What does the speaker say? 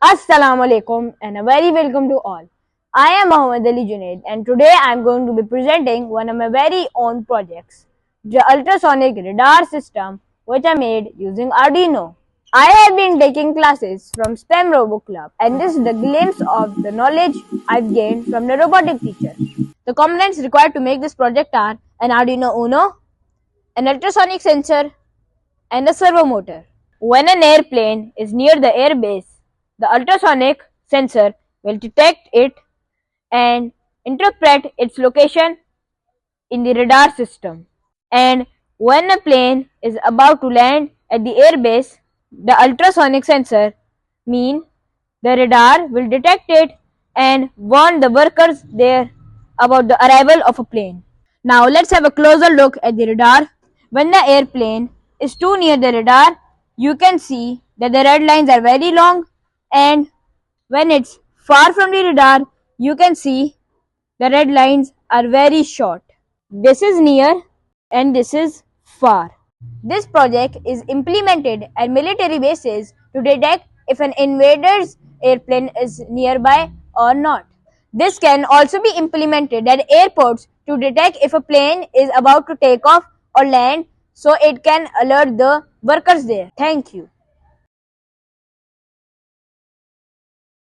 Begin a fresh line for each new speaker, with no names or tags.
Assalamu alaikum and a very welcome to all. I am Muhammad Ali Junaid and today I am going to be presenting one of my very own projects, the Ultrasonic Radar System which I made using Arduino. I have been taking classes from STEM RoboClub and this is the glimpse of the knowledge I've gained from the robotic teacher. The components required to make this project are an Arduino Uno, an ultrasonic sensor and a servo motor. When an airplane is near the airbase, the ultrasonic sensor will detect it and interpret its location in the radar system. And when a plane is about to land at the airbase, the ultrasonic sensor mean the radar will detect it and warn the workers there about the arrival of a plane. Now let's have a closer look at the radar. When the airplane is too near the radar, you can see that the red lines are very long, and when it's far from the radar, you can see the red lines are very short. This is near and this is far. This project is implemented at military bases to detect if an invader's airplane is nearby or not. This can also be implemented at airports to detect if a plane is about to take off or land so it can alert the workers there. Thank you.